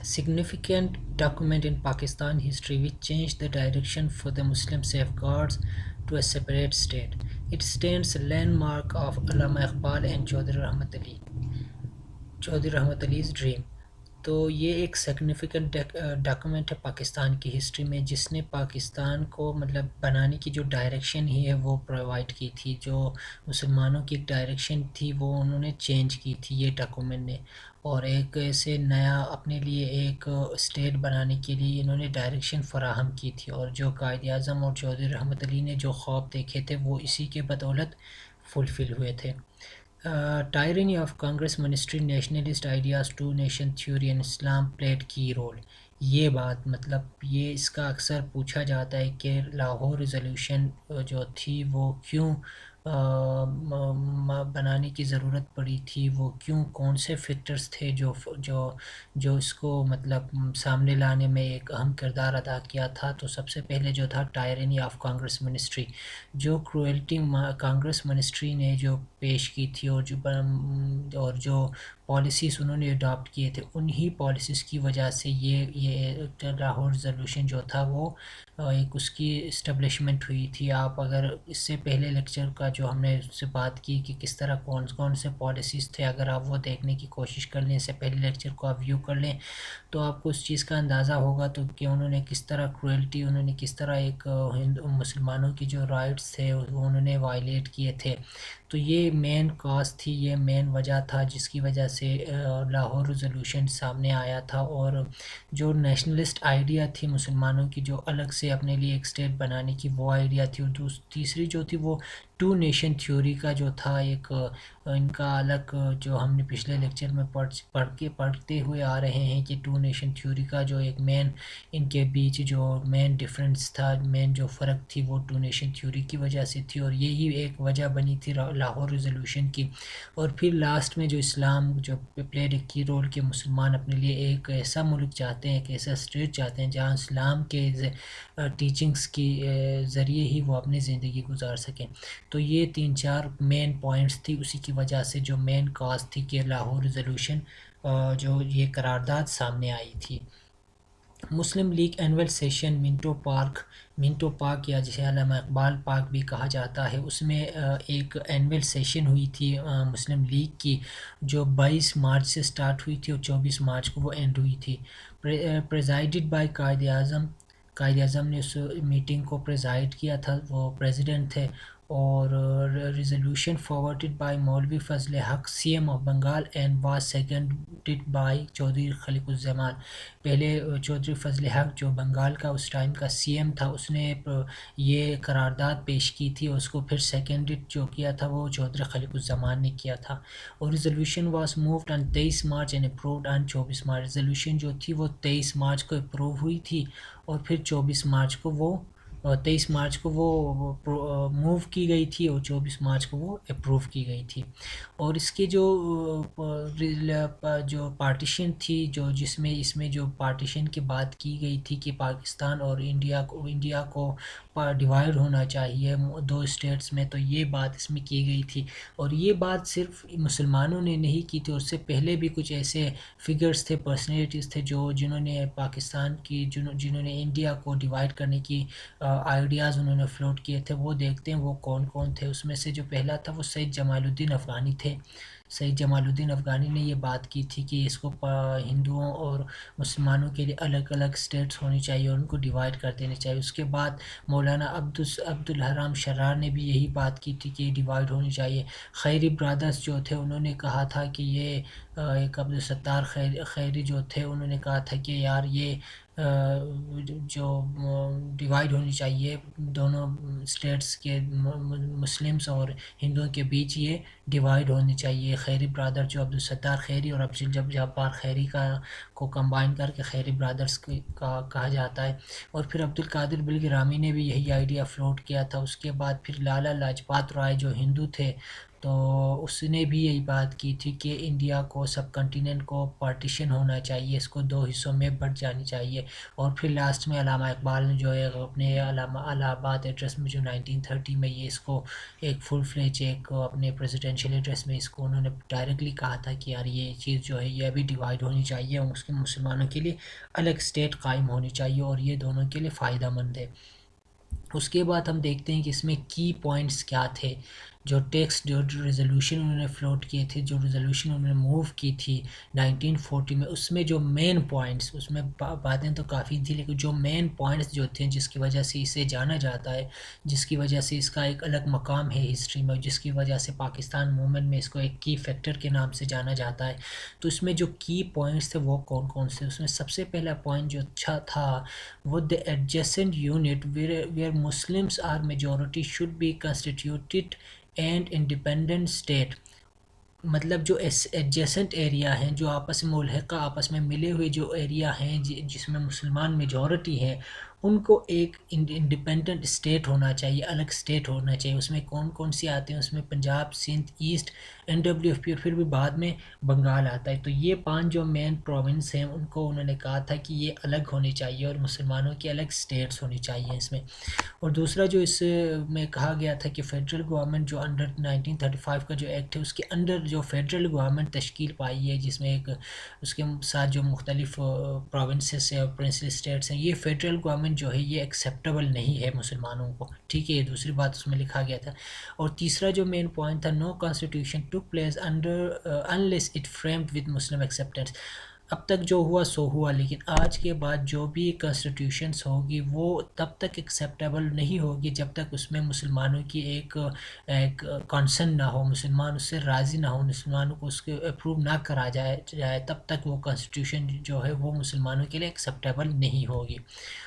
Significant document in Pakistan history which changed the direction for the Muslim safeguards to a separate state. It stands a landmark of Allama Iqbal and Chaudhry Rahmat Ali's dream. تو یہ ایک significant document ہے پاکستان کی history میں، جس نے پاکستان کو مطلب بنانے کی جو ڈائریکشن ہی ہے وہ پرووائڈ کی تھی، جو مسلمانوں کی ایک ڈائریکشن تھی وہ انہوں نے چینج کی تھی یہ ڈاکومنٹ نے، اور ایک ایسے نیا اپنے لیے ایک اسٹیٹ بنانے کے لیے انہوں نے ڈائریکشن فراہم کی تھی، اور جو قائد اعظم اور چودھری رحمت علی نے جو خواب دیکھے تھے وہ اسی کے بدولت فلفل ہوئے تھے۔ Tyranny of Congress Ministry, Nationalist Ideas, Two Nation Theory and Islam played key role. یہ بات مطلب یہ اس کا اکثر پوچھا جاتا ہے کہ لاہور ریزولوشن جو تھی وہ کیوں بنانے کی ضرورت پڑی تھی، وہ کیوں، کون سے فیکٹرز تھے جو اس کو مطلب سامنے لانے میں ایک اہم کردار ادا کیا تھا۔ تو سب سے پہلے جو تھا ٹائرنی آف کانگریس منسٹری، جو کروئلٹی کانگریس منسٹری نے جو پیش کی تھی اور جو پالیسیز انہوں نے اڈاپٹ کیے تھے، انہی پالیسیز کی وجہ سے یہ لاہور ریزولوشن جو تھا وہ ایک اس کی اسٹیبلشمنٹ ہوئی تھی۔ آپ اگر اس سے پہلے لیکچر کا جو ہم نے اس سے بات کی کہ کس طرح کون سے پالیسیز تھے، اگر آپ وہ دیکھنے کی کوشش کر لیں، اس سے پہلے لیکچر کو آپ ویو کر لیں تو آپ کو اس چیز کا اندازہ ہوگا تو کہ انہوں نے کس طرح کروئلٹی، انہوں نے کس طرح ایک مسلمانوں کی جو رائٹس تھے وہ انہوں نے وائلیٹ کیے تھے۔ تو یہ مین کاز تھی، یہ مین وجہ تھا جس کی وجہ سے لاہور ریزولوشن سامنے آیا تھا، اور جو نیشنلسٹ آئیڈیا تھی مسلمانوں کی جو الگ سے اپنے لیے ایک اسٹیٹ بنانے کی وہ آئیڈیا تھی، اور تیسری جو تھی وہ ٹو نیشن تھیوری کا جو تھا ایک ان کا الگ، جو ہم نے پچھلے لیکچر میں پڑھتے ہوئے آ رہے ہیں کہ ٹو نیشن تھیوری کا جو ایک مین ان کے بیچ جو مین ڈفرینس تھا، مین جو فرق تھی وہ ٹو نیشن تھیوری کی وجہ سے تھی، اور یہی ایک وجہ بنی تھی لاہور ریزولوشن کی۔ اور پھر لاسٹ میں جو اسلام جو پلیڈ ایک کی رول کہ مسلمان اپنے لیے ایک ایسا ملک چاہتے ہیں، ایک ایسا اسٹیٹ چاہتے ہیں جہاں اسلام کے ٹیچنگز کی ذریعے ہی وہ اپنی زندگی گزار سکیں۔ تو یہ 3-4 مین پوائنٹس تھی، اسی کی وجہ سے جو مین کاز تھی کہ لاہور ریزولوشن جو یہ قرارداد سامنے آئی تھی۔ Muslim League annual session Minto park یا جسے علامہ اقبال پارک بھی کہا جاتا ہے، اس میں ایک اینول سیشن ہوئی تھی مسلم لیگ کی، جو 22 مارچ سے سٹارٹ ہوئی تھی اور 24 مارچ کو وہ اینڈ ہوئی تھی۔ پریزائڈڈ بائی قائد اعظم نے اس میٹنگ کو پریزائڈ کیا تھا، وہ پریزیڈنٹ تھے، اور resolution فارورڈڈ by Maulvi Fazl Haq C M of Bengal and was seconded by Chaudhry Khaliquzzaman. پہلے چودھری فضل حق جو بنگال کا اس ٹائم کا سی ایم تھا، اس نے یہ قرارداد پیش کی تھی، اور اس کو پھر سیکنڈڈ جو کیا تھا وہ چودھری خلیق الزمان نے کیا تھا۔ اور resolution was moved on 23 March and approved on 24 March. Resolution جو تھی وہ 23 مارچ کو اپروو ہوئی تھی، اور پھر 23 مارچ کو وہ موو کی گئی تھی، اور 24 مارچ کو وہ اپروو کی گئی تھی۔ اور اس کے جو پارٹیشن تھی، اس میں جو پارٹیشن کی بات کی گئی تھی کہ پاکستان اور انڈیا کو ڈیوائڈ ہونا چاہیے 2 اسٹیٹس میں، تو یہ بات اس میں کی گئی تھی۔ اور یہ بات صرف مسلمانوں نے نہیں کی تھی، اور اس سے پہلے بھی کچھ ایسے فگرز تھے، پرسنالٹیز تھے جنہوں نے پاکستان کی جنہوں نے انڈیا کو ڈیوائڈ کرنے کی آئیڈیاز انہوں نے فلوٹ کیے تھے۔ وہ دیکھتے ہیں وہ کون تھے۔ اس میں سے جو پہلا تھا وہ سید جمال الدین افغانی تھے۔ سید جمال الدین افغانی نے یہ بات کی تھی کہ اس کو ہندوؤں اور مسلمانوں کے لیے الگ الگ اسٹیٹس ہونی چاہیے اور ان کو ڈیوائڈ کر دینے چاہیے۔ اس کے بعد مولانا عبدالحرام شرار نے بھی یہی بات کی تھی کہ ڈیوائڈ ہونی چاہیے۔ خیری برادرز جو تھے انہوں نے کہا تھا کہ یہ ایک عبدالستار خیری جو تھے، انہوں نے کہا تھا کہ یار یہ جو ڈیوائڈ ہونی چاہیے دونوں اسٹیٹس کے، مسلمس اور ہندوؤں کے بیچ یہ ڈیوائڈ ہونی چاہیے. خیری برادر جو عبدالستار خیری اور عبدالجبار خیری کو کمبائن کر کے خیری برادرز کا کہا جاتا ہے. اور پھر عبدالقادر بالگرامی نے بھی یہی آئیڈیا فلوٹ کیا تھا. اس کے بعد پھر لالا لاجپت رائے جو ہندو تھے، تو اس نے بھی یہی بات کی تھی کہ انڈیا کو، سب کنٹیننٹ کو پارٹیشن ہونا چاہیے، اس کو دو حصوں میں بٹ جانی چاہیے. اور پھر لاسٹ میں علامہ اقبال نے جو ہے اپنے علامہ الہ آباد ایڈریس میں جو 1930 میں یہ اس کو ایک فل فلیج ایک اپنے پریزیڈینشیل ایڈریس میں اس کو انہوں نے ڈائریکٹلی کہا تھا کہ یار یہ چیز جو ہے یہ ابھی ڈیوائڈ ہونی چاہیے اور اس کے مسلمانوں کے لیے الگ اسٹیٹ قائم ہونی چاہیے اور یہ دونوں کے لیے فائدہ مند ہے. اس کے بعد ہم دیکھتے ہیں کہ اس میں کی پوائنٹس کیا تھے. جو ٹیکسٹ جو ریزولوشن انہوں نے فلوٹ کیے تھے، جو ریزولوشن انہوں نے موو کی تھی 1940 میں، اس میں جو مین پوائنٹس، اس میں باتیں تو کافی تھی لیکن جو مین پوائنٹس جو تھے جس کی وجہ سے اسے جانا جاتا ہے، جس کی وجہ سے اس کا ایک الگ مقام ہے ہسٹری میں، جس کی وجہ سے پاکستان موومنٹ میں اس کو ایک کی فیکٹر کے نام سے جانا جاتا ہے، تو اس میں جو کی پوائنٹس تھے وہ کون کون سے؟ اس میں سب سے پہلا پوائنٹ جو اچھا تھا وہ the adjacent unit where Muslims are majority should be constituted and independent state. مطلب جو ایڈجیسنٹ ایریا ہیں، جو آپس میں ملحقہ، آپس میں ملے ہوئے جو ایریا ہیں جس میں مسلمان میجورٹی ہے، ان کو ایک انڈیپینڈنٹ اسٹیٹ ہونا چاہیے، الگ اسٹیٹ ہونا چاہیے. اس میں کون کون سی آتے ہیں؟ اس میں پنجاب، سندھ، ایسٹ، NWFP اور پھر بھی بعد میں بنگال آتا ہے. تو یہ 5 جو مین پروونس ہیں ان کو انہوں نے کہا تھا کہ یہ الگ ہونی چاہیے اور مسلمانوں کی الگ اسٹیٹس ہونی چاہیے اس میں. اور دوسرا جو اس میں کہا گیا تھا کہ فیڈرل گورنمنٹ جو انڈر 1935 کا جو ایکٹ ہے، اس کے اندر جو فیڈرل گورنمنٹ تشکیل پائی ہے، جس میں ایک اس کے ساتھ جو مختلف پروونسز ہیں اور پرنسلی اسٹیٹس ہیں، یہ فیڈرل گورنمنٹ جو ہے یہ ایکسیپٹیبل نہیں ہے مسلمانوں کو. ٹھیک ہے، یہ دوسری بات اس میں لکھا گیا تھا. اور تیسرا جو مین پوائنٹ تھا، no constitution take place under unless it framed with Muslim acceptance. اب تک جو ہوا سو ہوا، لیکن آج کے بعد جو بھی کانسٹیٹیوشنس ہوگی وہ تب تک ایکسیپٹیبل نہیں ہوگی جب تک اس میں مسلمانوں کی ایک کنسرن نہ ہو، مسلمان اس سے راضی نہ ہو، مسلمانوں کو اس کے اپروو نہ کرا جائے تب تک وہ کانسٹیٹیوشن جو ہے وہ مسلمانوں کے لیے ایکسیپٹیبل نہیں ہوگی.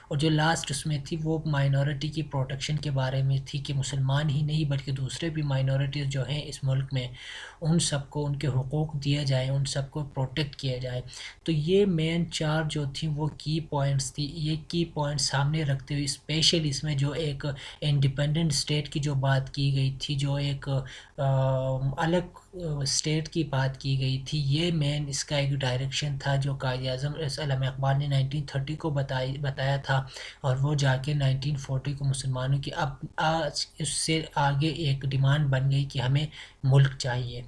اور جو لاسٹ اس میں تھی وہ مائنورٹی کی پروٹیکشن کے بارے میں تھی کہ مسلمان ہی نہیں بلکہ دوسرے بھی مائنورٹیز جو ہیں اس ملک میں، ان سب کو ان کے حقوق دیے جائیں، ان سب کو پروٹیکٹ کیا جائے. تو یہ مین 4 جو تھیں وہ کی پوائنٹس تھی. یہ کی پوائنٹس سامنے رکھتے ہوئے اسپیشلی اس میں جو ایک انڈیپینڈنٹ اسٹیٹ کی جو بات کی گئی تھی، جو ایک الگ اسٹیٹ کی بات کی گئی تھی، یہ مین اس کا ایک ڈائریکشن تھا جو قائد اعظم علامہ اقبال نے 1930 کو بتایا تھا، اور وہ جا کے 1940 کو مسلمانوں کی اب آج اس سے آگے ایک ڈیمانڈ بن گئی کہ ہمیں ملک چاہیے.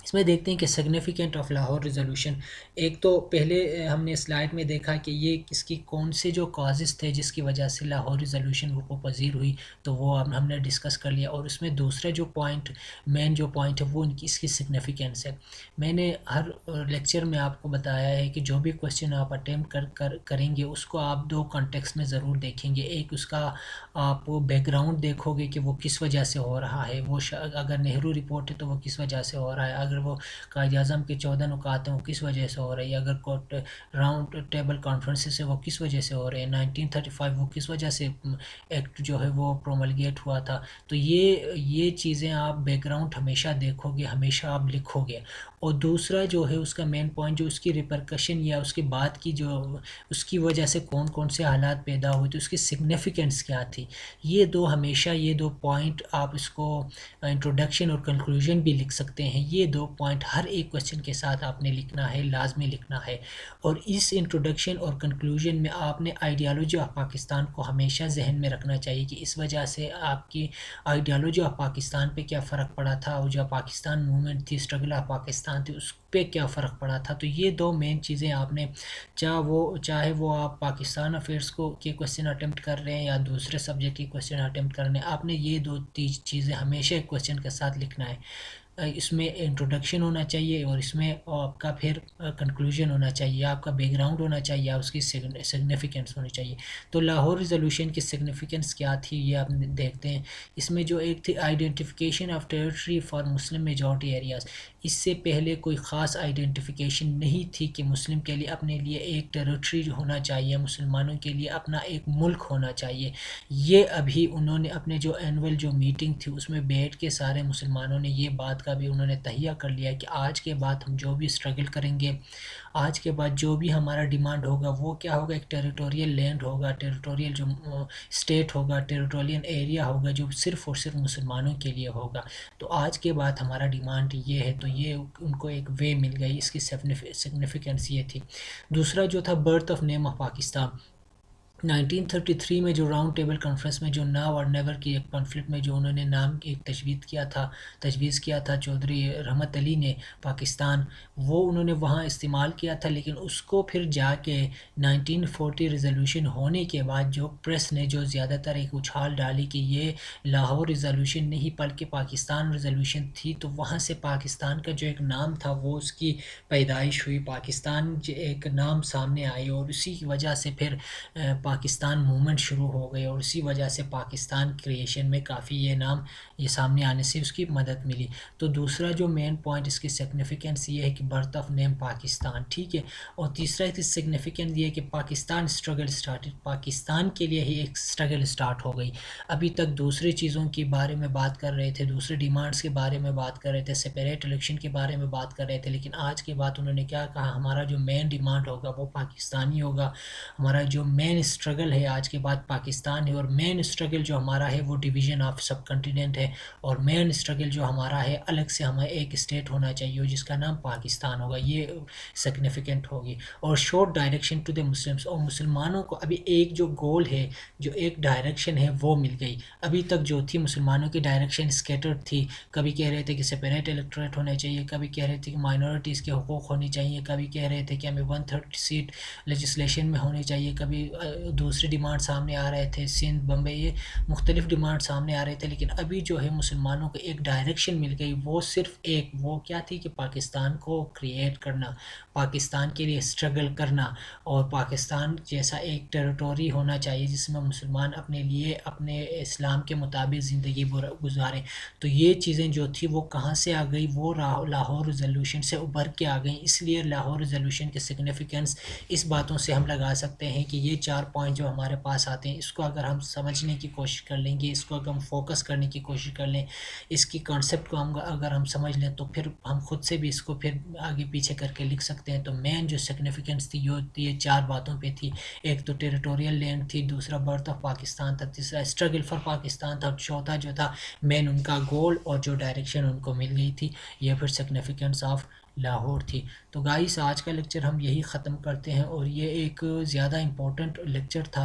اس میں دیکھتے ہیں کہ سگنیفیکنٹ آف لاہور ریزولوشن. ایک تو پہلے ہم نے سلائڈ میں دیکھا کہ یہ اس کی کون سے جو کازز تھے جس کی وجہ سے لاہور ریزولوشن وہ پذیر ہوئی، تو وہ ہم نے ڈسکس کر لیا. اور اس میں دوسرا جو پوائنٹ، مین جو پوائنٹ ہے وہ اس کی سگنیفیکنس ہے. میں نے ہر لیکچر میں آپ کو بتایا ہے کہ جو بھی کویسچن آپ اٹیمپٹ کریں گے اس کو آپ 2 کانٹیکسٹ میں ضرور دیکھیں گے. ایک اس کا آپ بیک گراؤنڈ دیکھو گے کہ وہ کس وجہ سے ہو رہا ہے، وہ اگر نہرو رپورٹ ہے تو وہ کس وجہ سے ہو رہا ہے، اگر وہ قائد اعظم کے 14 نکات ہیں وہ کس وجہ سے ہو رہی ہے، اگر راؤنڈ ٹیبل کانفرنسز ہیں وہ کس وجہ سے ہو رہے ہیں، 1935 وہ کس وجہ سے ایکٹ جو ہے وہ پروملگیٹ ہوا تھا. تو یہ چیزیں آپ بیک گراؤنڈ ہمیشہ دیکھو گے، ہمیشہ آپ لکھو گے. اور دوسرا جو ہے اس کا مین پوائنٹ، جو اس کی ریپرکشن یا اس کے بعد کی جو اس کی وجہ سے کون کون سے حالات پیدا ہوئے تھے، اس کی سگنیفیکنس کیا تھی. یہ 2 ہمیشہ، یہ 2 پوائنٹ آپ اس کو انٹروڈکشن اور کنکلوژن بھی لکھ سکتے ہیں. یہ 2 پوائنٹ ہر ایک کویسچن کے ساتھ آپ نے لکھنا ہے، لازمی لکھنا ہے. اور اس انٹروڈکشن اور کنکلوژن میں آپ نے آئیڈیالوجی آف پاکستان کو ہمیشہ ذہن میں رکھنا چاہیے کہ اس وجہ سے آپ کی آئیڈیالوجی آف پاکستان پہ کیا فرق پڑا تھا، اور جو پاکستان موومنٹ تھی، اسٹرگل آف پاکستان تھی، اس پہ کیا فرق پڑا تھا. تو یہ 2 مین چیزیں آپ نے، چاہے وہ آپ پاکستان افیئرس کے کویسچن اٹیمپٹ کر رہے ہیں یا دوسرے سبجیکٹ کی کویسچن اٹیمپٹ کر رہے ہیں، آپ نے یہ 2 چیزیں ہمیشہ ایک کویسچن کے ساتھ لکھنا ہے. اس میں انٹروڈکشن ہونا چاہیے اور اس میں آپ کا پھر کنکلوژن ہونا چاہیے، آپ کا بیک گراؤنڈ ہونا چاہیے، اس کی سگنیفیکنس ہونی چاہیے۔ تو لاہور ریزولوشن کی سگنیفیکنس کیا تھی یہ آپ دیکھتے ہیں۔ اس میں جو ایک تھی identification of territory for Muslim majority areas, اس سے پہلے کوئی خاص آئیڈینٹیفیکیشن نہیں تھی کہ مسلم کے لیے اپنے لیے ایک ٹیریٹری ہونا چاہیے، مسلمانوں کے لیے اپنا ایک ملک ہونا چاہیے۔ یہ ابھی انہوں نے اپنے جو اینول جو میٹنگ تھی اس میں بیٹھ کے سارے مسلمانوں نے یہ بات کا بھی انہوں نے تہیہ کر لیا کہ آج کے بعد ہم جو بھی اسٹرگل کریں گے، آج کے بعد جو بھی ہمارا ڈیمانڈ ہوگا وہ کیا ہوگا، ایک ٹیریٹوریل لینڈ ہوگا، ٹیریٹوریل جو اسٹیٹ ہوگا، ٹیریٹوریل ایریا ہوگا جو صرف اور صرف مسلمانوں کے لیے ہوگا۔ تو آج کے بعد ہمارا ڈیمانڈ یہ ہے، تو یہ ان کو ایک وے مل گئی، اس کی سگنیفیکنس یہ تھی۔ دوسرا جو تھا birth of name of Pakistan, 1933 میں جو راؤنڈ ٹیبل کانفرنس میں جو ناؤ اور نیور کی ایک کانفلکٹ میں جو انہوں نے نام ایک تجویز کیا تھا چودھری رحمت علی نے پاکستان، وہ انہوں نے وہاں استعمال کیا تھا، لیکن اس کو پھر جا کے 1940 ریزولوشن ہونے کے بعد جو پریس نے جو زیادہ تر ایک اچھال ڈالی کہ یہ لاہور ریزولوشن نہیں بلکہ پاکستان ریزولوشن تھی، تو وہاں سے پاکستان کا جو ایک نام تھا وہ اس کی پیدائش ہوئی، پاکستان ایک نام سامنے آئی، اور اسی کی وجہ سے پھر پاکستان موومنٹ شروع ہو گئی، اور اسی وجہ سے پاکستان کریشن میں کافی یہ نام یہ سامنے آنے سے اس کی مدد ملی۔ تو دوسرا جو مین پوائنٹ اس کی سگنیفیکنس یہ ہے کہ برتھ آف نیم پاکستان، ٹھیک ہے۔ اور تیسرا اس سگنیفیکنس یہ ہے کہ پاکستان اسٹرگل سٹارٹڈ، پاکستان کے لیے ہی ایک اسٹرگل سٹارٹ ہو گئی۔ ابھی تک دوسری چیزوں کے بارے میں بات کر رہے تھے، دوسرے ڈیمانڈس کے بارے میں بات کر رہے تھے، سپریٹ الیکشن کے بارے میں بات کر رہے تھے، لیکن آج کے بعد انہوں نے کیا کہا، ہمارا جو مین ڈیمانڈ ہوگا وہ پاکستانی ہوگا، ہمارا جو مین اسٹرگل ہے آج کے بعد پاکستان ہے، اور مین اسٹرگل جو ہمارا ہے وہ ڈویژن آف سب کنٹیننٹ ہے، اور مین اسٹرگل جو ہمارا ہے الگ سے ہمیں ایک اسٹیٹ ہونا چاہیے جس کا نام پاکستان ہوگا، یہ سگنیفیکنٹ ہوگی۔ اور short direction to the Muslims, اور مسلمانوں کو ابھی ایک جو گول ہے، جو ایک ڈائریکشن ہے وہ مل گئی۔ ابھی تک جو تھی مسلمانوں کی ڈائریکشن اسکیٹرڈ تھی، کبھی کہہ رہے تھے کہ سپریٹ الیکٹوریٹ ہونے چاہیے، کبھی کہہ رہے تھے کہ مائنورٹیز کے حقوق ہونی چاہیے، کبھی کہہ رہے تھے کہ ہمیں 130 سیٹ لیجسلیشن میں ہونی چاہیے، کبھی دوسری ڈیمانڈ سامنے آ رہے تھے، سندھ بمبئی، یہ مختلف ڈیمانڈ سامنے آ رہے تھے، لیکن ابھی جو ہے مسلمانوں کو ایک ڈائریکشن مل گئی، وہ صرف ایک وہ کیا تھی کہ پاکستان کو کریٹ کرنا، پاکستان کے لیے اسٹرگل کرنا، اور پاکستان جیسا ایک ٹیریٹوری ہونا چاہیے جس میں مسلمان اپنے لیے اپنے اسلام کے مطابق زندگی گزاریں۔ تو یہ چیزیں جو تھی وہ کہاں سے آ گئی، وہ لاہور ریزولوشن سے ابھر کے آ گئیں۔ اس لیے لاہور ریزولوشن کی سگنیفیکنس اس باتوں سے ہم لگا سکتے ہیں کہ یہ 4 پوائنٹ جو ہمارے پاس آتے ہیں، اس کو اگر ہم سمجھنے کی کوشش کر لیں گے، اس کو اگر ہم فوکس کرنے کی کوشش کر لیں، اس کی کانسیپٹ کو اگر ہم سمجھ لیں، تو پھر ہم خود سے بھی اس کو پھر آگے پیچھے کر کے لکھ سکتے ہیں۔ تو مین جو سگنیفیکنس تھی یہ 4 باتوں پہ تھی، ایک تو ٹیریٹوریل لینڈ تھی، دوسرا برتھ آف پاکستان تھا، تیسرا اسٹرگل فار پاکستان تھا، اور چوتھا جو تھا مین ان کا گول اور جو ڈائریکشن ان کو مل گئی تھی، یہ پھر سگنیفیکنس آف لاہور تھی۔ تو گائس آج کا لیکچر ہم یہی ختم کرتے ہیں، اور یہ ایک زیادہ امپورٹنٹ لیکچر تھا،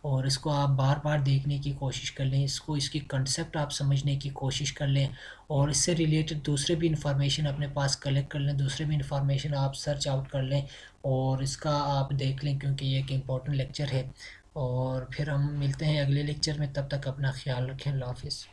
اور اس کو آپ بار بار دیکھنے کی کوشش کر لیں، اس کی کنسیپٹ آپ سمجھنے کی کوشش کر لیں، اور اس سے ریلیٹڈ دوسرے بھی انفارمیشن اپنے پاس کلیکٹ کر لیں، دوسرے بھی انفارمیشن آپ سرچ آؤٹ کر لیں اور اس کا آپ دیکھ لیں، کیونکہ یہ ایک امپورٹنٹ لیکچر ہے۔ اور پھر ہم ملتے ہیں اگلے لیکچر میں، تب تک اپنا خیال رکھیں، اللہ حافظ۔